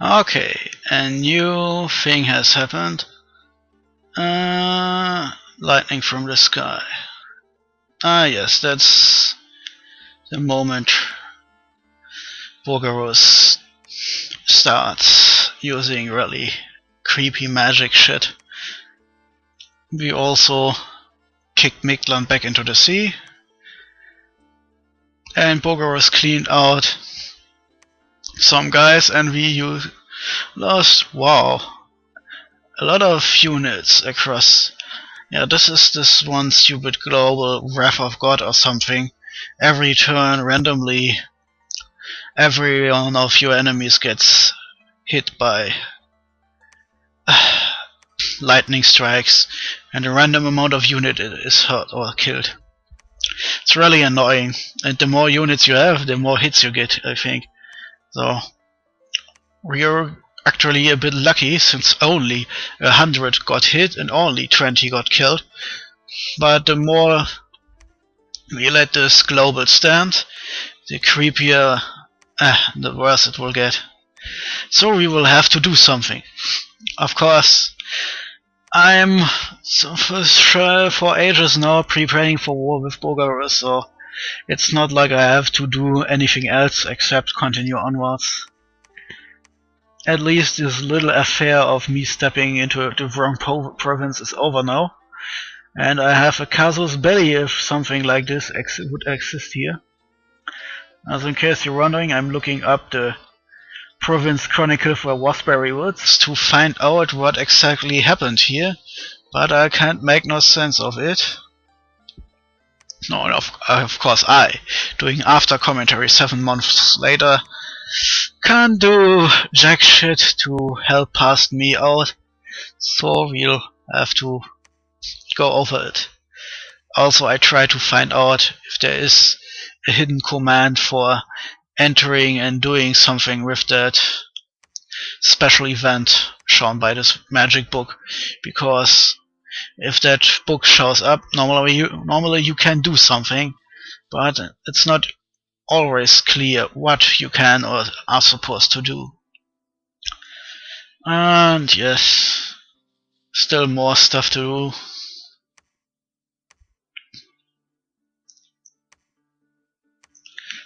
Okay, a new thing has happened. Lightning from the sky. Ah yes, that's the moment Borgarus starts using really creepy magic shit. We also kicked Miglan back into the sea, and Borgarus cleaned out some guys, and we lost, wow, a lot of units across. Yeah, this is this one stupid global Wrath of God or something. Every turn, randomly, every one of your enemies gets hit by lightning strikes, and a random amount of unit is hurt or killed. It's really annoying, and the more units you have, the more hits you get, I think. So we're actually a bit lucky, since only 100 got hit and only 20 got killed. But the more we let this global stand, the creepier, the worse it will get. So we will have to do something. Of course, I'm for ages now preparing for war with Borgarus, so it's not like I have to do anything else except continue onwards. At least this little affair of me stepping into the wrong province is over now, and I have a casus belli if something like this would exist here. As in case you're wondering, I'm looking up the Province Chronicle for Wasbury Woods to find out what exactly happened here, but I can't make no sense of it. No, of course I, doing after commentary 7 months later, can't do jack shit to help past me out, so we'll have to go over it. Also, I try to find out if there is a hidden command for entering and doing something with that special event shown by this magic book, because if that book shows up, normally you can do something, but it's not always clear what you can or are supposed to do. And yes, still more stuff to do.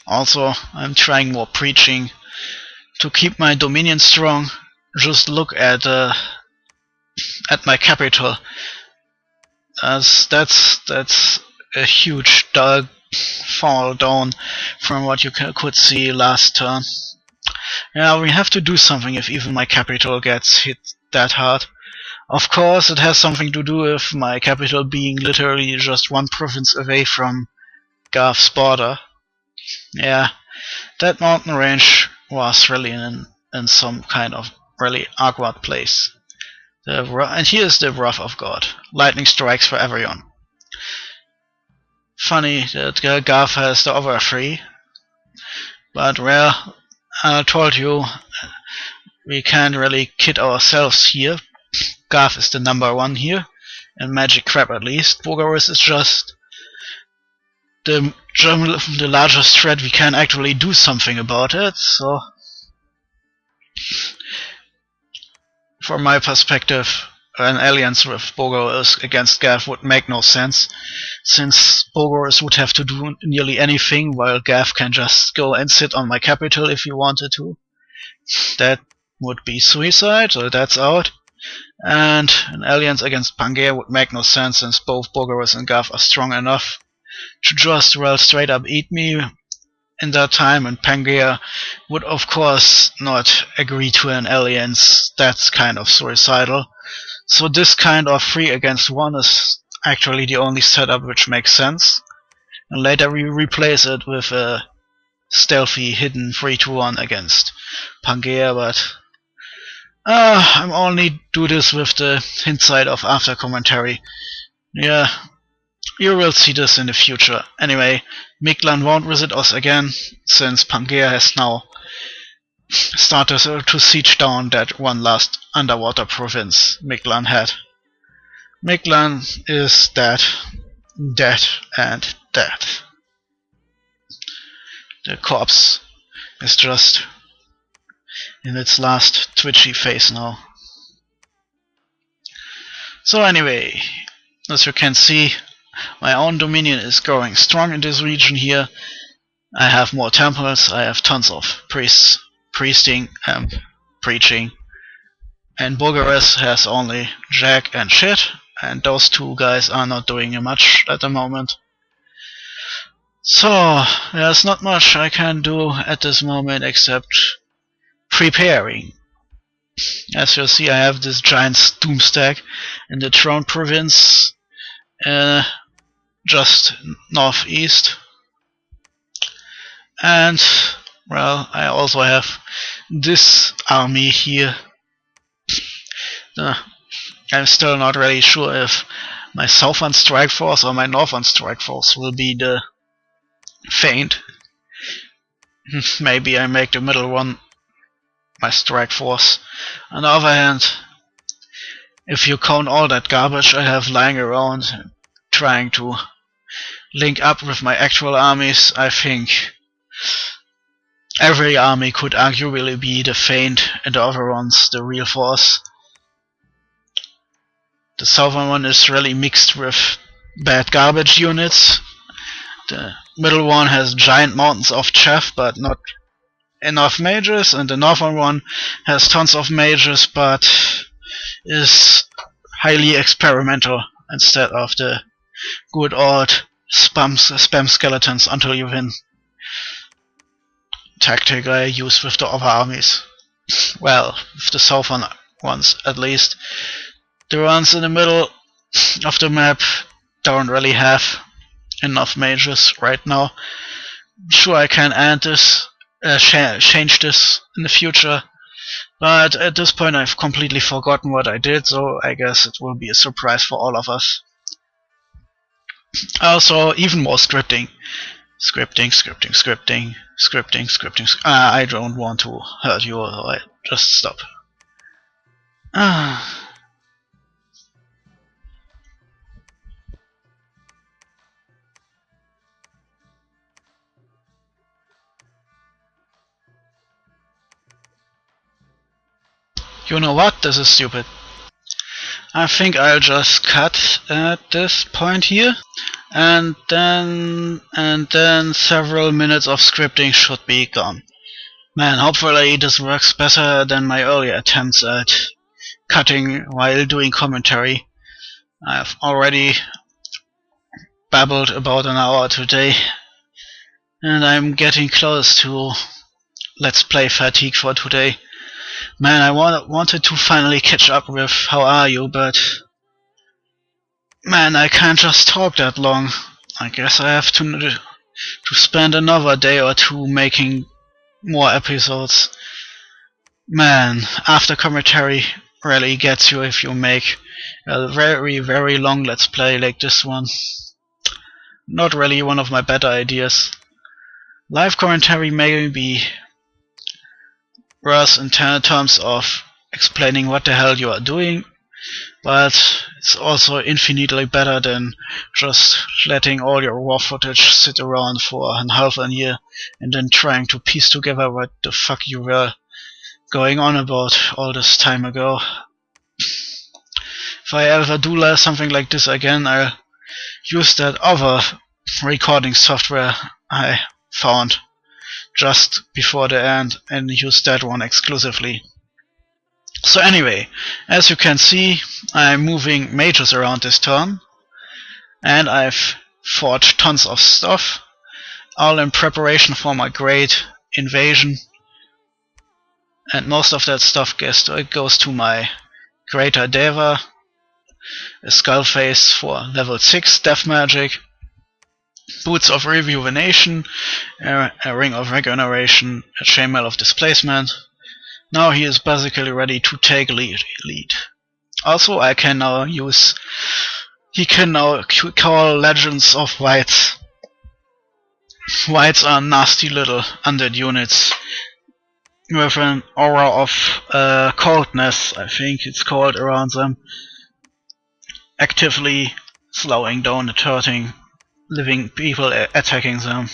Also, I'm trying more preaching to keep my dominion strong. Just look at my capital, as that's a huge fall down from what you could see last turn. Yeah, we have to do something if even my capital gets hit that hard. Of course, it has something to do with my capital being literally just one province away from Garth's border. Yeah, that mountain range was really in some kind of really awkward place. And here's the Wrath of God. Lightning strikes for everyone. Funny that Garth has the other 3, but well, I told you, we can't really kid ourselves here. Garth is the number 1 here, and magic crap at least. Borgarus is just the largest threat. We can actually do something about it, so from my perspective, an alliance with Borgarus against Garth would make no sense, since Borgarus would have to do nearly anything, while Garth can just go and sit on my capital if he wanted to. That would be suicide, so that's out. And an alliance against Pangaea would make no sense, since both Borgarus and Garth are strong enough to just, well, straight up eat me in that time, and Pangaea would of course not agree to an alliance. That's kind of suicidal. So this kind of 3 against 1 is actually the only setup which makes sense, and later we replace it with a stealthy hidden 3-1 against Pangaea, but I'm only do this with the hindsight of after commentary. Yeah, you will see this in the future. Anyway, Miglan won't visit us again, since Pangaea has now started to siege down that one last underwater province Miglan had. Miglan is dead, and dead. The corpse is just in its last twitchy phase now. So anyway, as you can see, my own dominion is growing strong in this region here. I have more temples, I have tons of priests priesting and preaching, and Bulgaris has only Jack and shit, and those two guys are not doing much at the moment. So there's not much I can do at this moment except preparing. As you'll see, I have this giant Doomstack in the Throne province, just northeast. And, well, I also have this army here. I'm still not really sure if my Southern Strike Force or my Northern Strike Force will be the Feint. Maybe I make the middle one my Strike Force. On the other hand, if you count all that garbage I have lying around trying to link up with my actual armies, I think every army could arguably be the Feint and the other one's the real force. The southern one is really mixed with bad garbage units. The middle one has giant mountains of chaff but not enough mages, and the northern one has tons of mages but is highly experimental instead of the good old spam skeletons until you win tactic I use with the other armies. Well, with the southern ones at least. The ones in the middle of the map don't really have enough mages right now. Sure, I can add this, change this in the future, but at this point I've completely forgotten what I did, so I guess it will be a surprise for all of us. Also, even more scripting. Scripting. I don't want to hurt you, alright, just stop. You know what? This is stupid. I think I'll just cut at this point here, and then several minutes of scripting should be gone. Man, hopefully this works better than my earlier attempts at cutting while doing commentary. I've already babbled about an hour today, and I'm getting close to Let's Play fatigue for today. Man, I wanted to finally catch up with How Are You, but man, I can't just talk that long. I guess I have to spend another day or two making more episodes. Man, after commentary really gets you if you make a very, very long Let's Play like this one. Not really one of my better ideas. Live commentary may be worse in terms of explaining what the hell you are doing, but it's also infinitely better than just letting all your raw footage sit around for half a year and then trying to piece together what the fuck you were going on about all this time ago. If I ever do something like this again, I'll use that other recording software I found just before the end and use that one exclusively. So anyway, as you can see, I'm moving mages around this turn, and I've forged tons of stuff, all in preparation for my great invasion, and most of that stuff goes to my Greater Deva, a skull face for level 6 death magic, Boots of Rejuvenation, a Ring of Regeneration, a Chainmail of Displacement. Now he is basically ready to take lead. Also, he can now call Legends of Whites. Whites are nasty little undead units with an aura of coldness, I think it's called, around them, actively slowing down and hurting living people attacking them.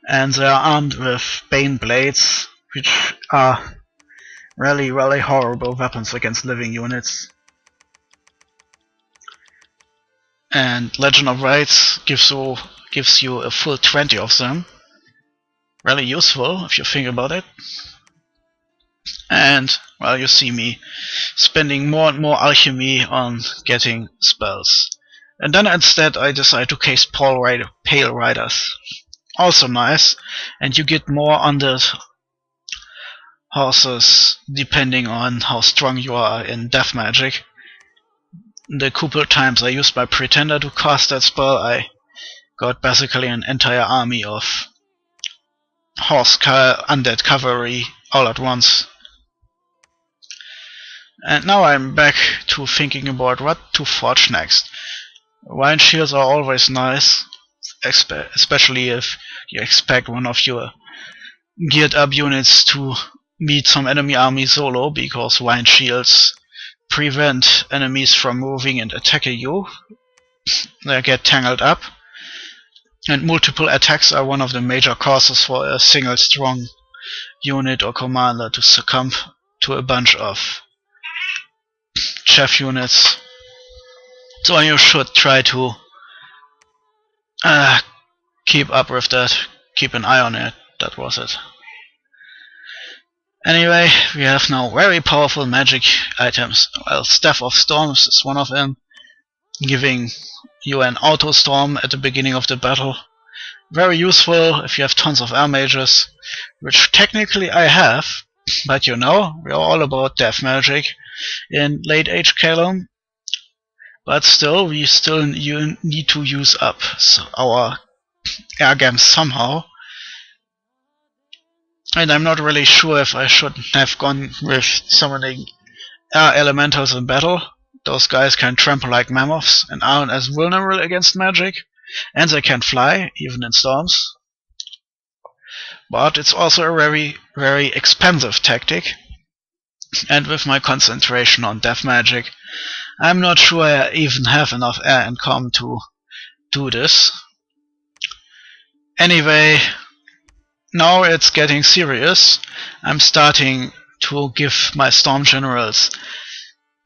And they are armed with Bane Blades, which are Really, really horrible weapons against living units. And Legend of Raids gives you a full 20 of them. Really useful if you think about it. And, well, you see me spending more and more alchemy on getting spells. And then instead I decide to cast Pale Riders. Also nice, and you get more on the horses depending on how strong you are in death magic. The couple times I used my Pretender to cast that spell, I got basically an entire army of undead cavalry all at once. And now I'm back to thinking about what to forge next. Wine shields are always nice, especially if you expect one of your geared up units to meet some enemy army solo, because wine shields prevent enemies from moving and attacking you. They get tangled up, and multiple attacks are one of the major causes for a single strong unit or commander to succumb to a bunch of chaff units. So you should try to keep up with that, keep an eye on it. That was it. Anyway, we have now very powerful magic items. Well, Staff of Storms is one of them, giving you an auto storm at the beginning of the battle. Very useful if you have tons of air mages, which technically I have, but you know, we are all about death magic in late age Calum. But still, we need to use up our air gems somehow. And I'm not really sure if I should have gone with summoning air elementals in battle. Those guys can trample like mammoths and aren't as vulnerable against magic. And they can fly, even in storms. But it's also a very, very expensive tactic. And with my concentration on death magic, I'm not sure I even have enough air income to do this. Anyway, now it's getting serious. I'm starting to give my storm generals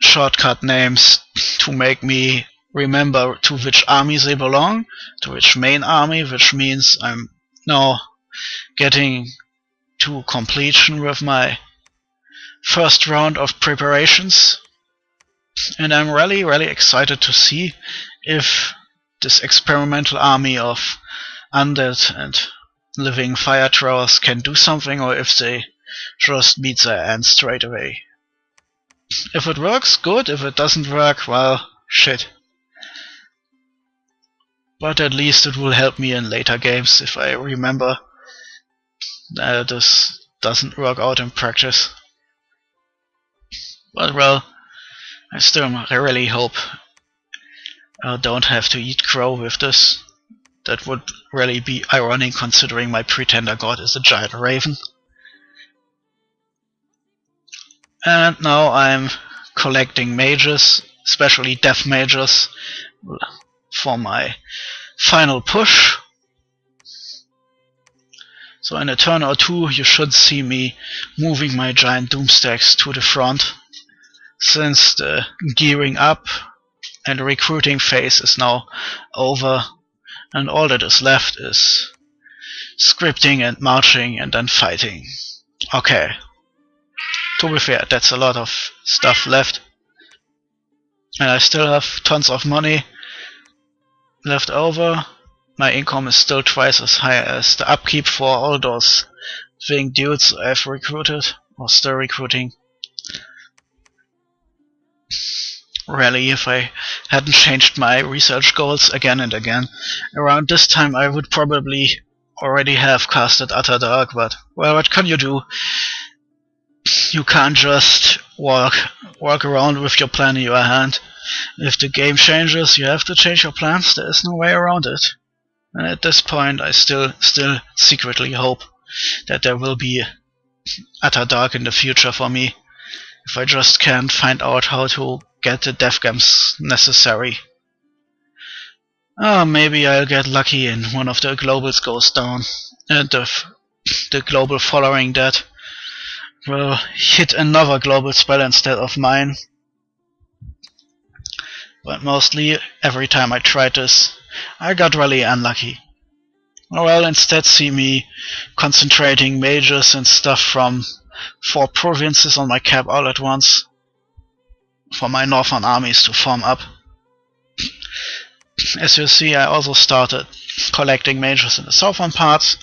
shortcut names to make me remember to which armies they belong, to which main army, which means I'm now getting to completion with my first round of preparations. And I'm really, really excited to see if this experimental army of undead and living fire throwers can do something, or if they just meet their end straight away. If it works, good. If it doesn't work, well, shit. But at least it will help me in later games if I remember that this doesn't work out in practice. But well, I still really hope I don't have to eat crow with this. That would really be ironic considering my Pretender god is a giant raven. And now I'm collecting mages, especially death mages, for my final push. So in a turn or two you should see me moving my giant doomstacks to the front, since the gearing up and recruiting phase is now over, and all that is left is scripting and marching and then fighting. Okay. To be fair, that's a lot of stuff left. And I still have tons of money left over. My income is still twice as high as the upkeep for all those thing dudes I've recruited, or still recruiting. Really, if I hadn't changed my research goals again and again, around this time I would probably already have casted Utter Dark, but well, what can you do? You can't just walk around with your plan in your hand. If the game changes, you have to change your plans. There is no way around it. And at this point, I still secretly hope that there will be Utter Dark in the future for me, if I just can't find out how to get the death gems necessary. Maybe I'll get lucky and one of the globals goes down, and the global following that will hit another global spell instead of mine. But mostly, every time I tried this, I got really unlucky. Well, instead see me concentrating mages and stuff from 4 provinces on my cap all at once for my northern armies to form up. As you see, I also started collecting mages in the southern parts.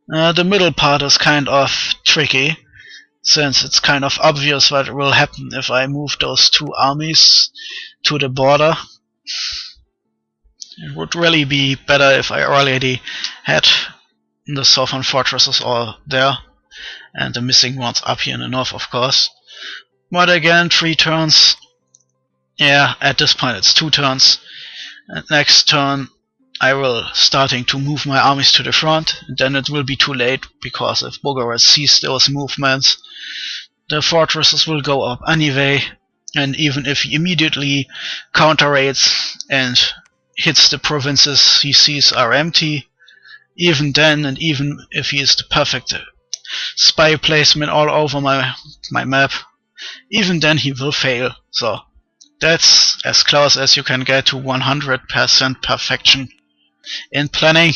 The middle part is kind of tricky, since it's kind of obvious what will happen if I move those 2 armies to the border. It would really be better if I already had the southern fortresses all there, and the missing ones up here in the north, of course. But again, 3 turns. Yeah, at this point it's 2 turns. And next turn I will starting to move my armies to the front, and then it will be too late, because if Bogoras sees those movements, the fortresses will go up anyway, and even if he immediately counter-raids and hits the provinces he sees are empty, even then, and even if he is the perfect spy placement all over my map, even then he will fail. So that's as close as you can get to 100% perfection in planning.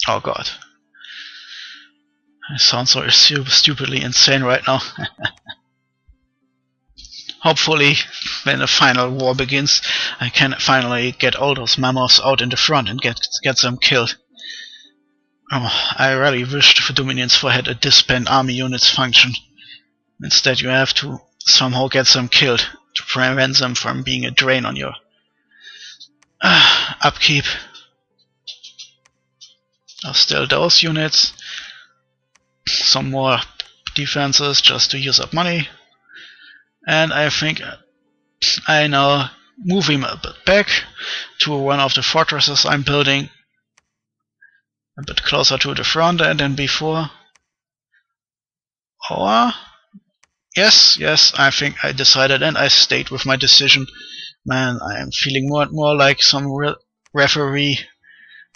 Oh god, I sound so stupidly insane right now. Hopefully, when the final war begins, I can finally get all those mammoths out in the front and get them killed. Oh, I really wished for Dominions 4 had a disband army units function. Instead, you have to somehow get them killed to prevent them from being a drain on your upkeep. Still those units. Some more defenses just to use up money. And I think I now move him a bit back to one of the fortresses I'm building, a bit closer to the front than before. Or yes, I think I decided, and I stayed with my decision. Man, I am feeling more and more like some referee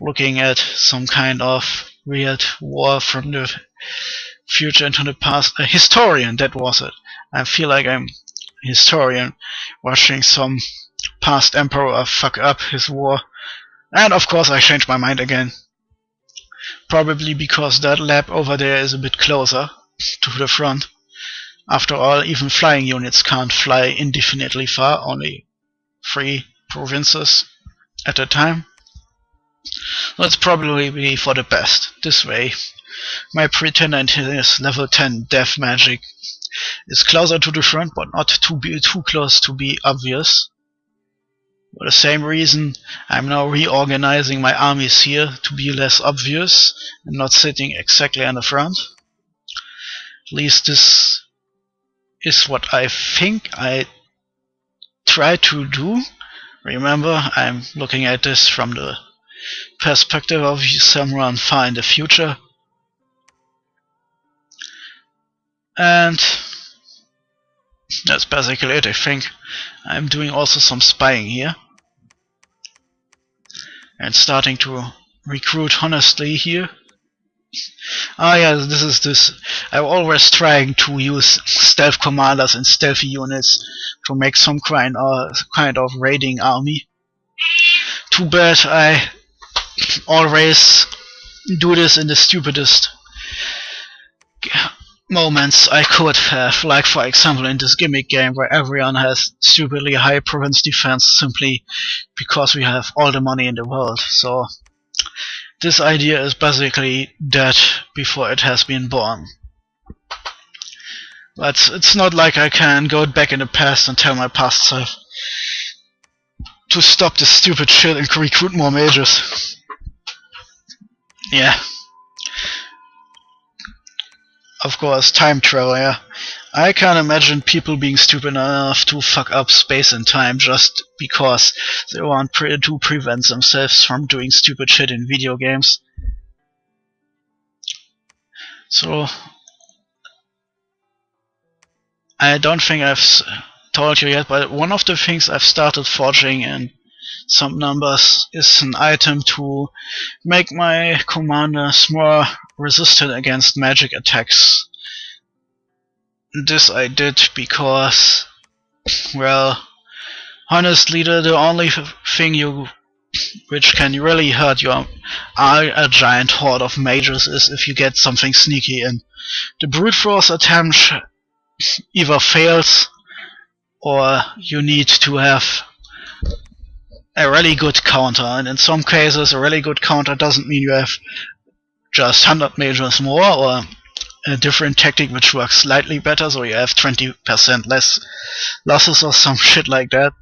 looking at some kind of weird war from the future into the past. A historian, that was it. I feel like I'm a historian watching some past emperor fuck up his war. And of course I changed my mind again. Probably because that lab over there is a bit closer to the front. After all, even flying units can't fly indefinitely far, only 3 provinces at a time. That's probably be for the best. This way, my pretender in his level 10 death magic is closer to the front, but not too close to be obvious. For the same reason, I'm now reorganizing my armies here to be less obvious and not sitting exactly on the front. At least this is what I think I try to do. Remember, I'm looking at this from the perspective of someone far in the future. And that's basically it, I think. I'm doing also some spying here. And starting to recruit honestly here. Ah yeah, this. I'm always trying to use stealth commanders and stealthy units to make some kind of raiding army. Too bad I always do this in the stupidest moments I could have, like for example in this gimmick game where everyone has stupidly high province defense simply because we have all the money in the world. So this idea is basically dead before it has been born. But it's not like I can go back in the past and tell my past self to stop this stupid shit and recruit more mages. Yeah. Of course, time travel, yeah. I can't imagine people being stupid enough to fuck up space and time just because they want to prevent themselves from doing stupid shit in video games. So, I don't think I've told you yet, but one of the things I've started forging in some numbers is an item to make my commanders more resistant against magic attacks. this I did because, well, honestly, the only thing which can really hurt your a giant horde of mages is if you get something sneaky in. The brute force attempt either fails, or you need to have a really good counter, and in some cases a really good counter doesn't mean you have just 100 mages more, or a different tactic which works slightly better, so you have 20% less losses or some shit like that.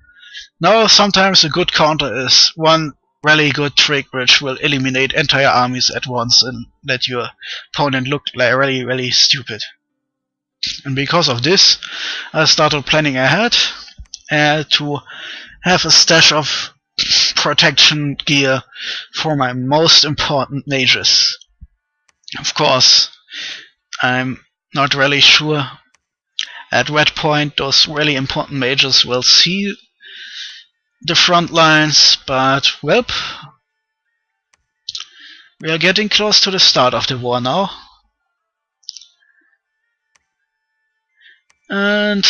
No, sometimes a good counter is one really good trick which will eliminate entire armies at once and let your opponent look like really stupid. And because of this, I started planning ahead to have a stash of protection gear for my most important mages. Of course, I'm not really sure at what point those really important mages will see the front lines, but well, we are getting close to the start of the war now. And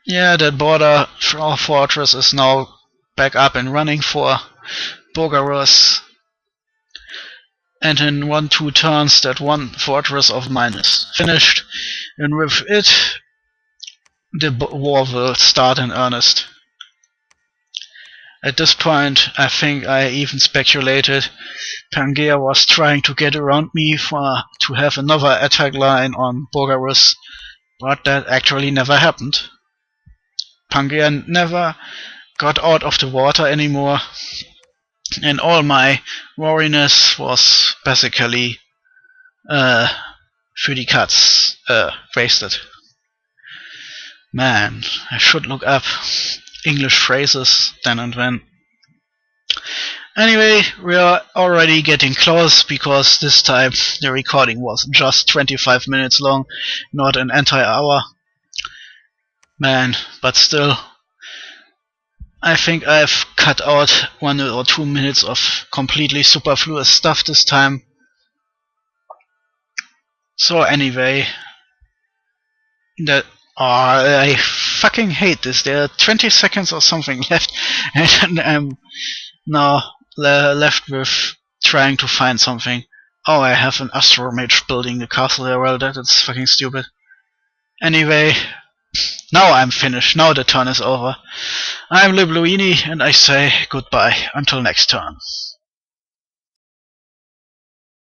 yeah, that border fortress is now back up and running for Bogarus. And in 1-2 turns that one fortress of mine is finished, and with it the war will start in earnest. At this point, I think I even speculated Pangaea was trying to get around me to have another attack line on Bogarus, but that actually never happened. Pangaea never got out of the water anymore, and all my wariness was basically für die Katz, wasted. Man, I should look up English phrases then and then. Anyway, we are already getting close, because this time the recording was just 25 minutes long, not an entire hour. Man, but still, I think I've cut out 1 or 2 minutes of completely superfluous stuff this time. So anyway, I fucking hate this. There are 20 seconds or something left, and I'm now left with trying to find something. Oh, I have an astromage building the castle there. Well, that is fucking stupid. Anyway, now I'm finished. Now the turn is over. I'm Libluini, and I say goodbye until next turn.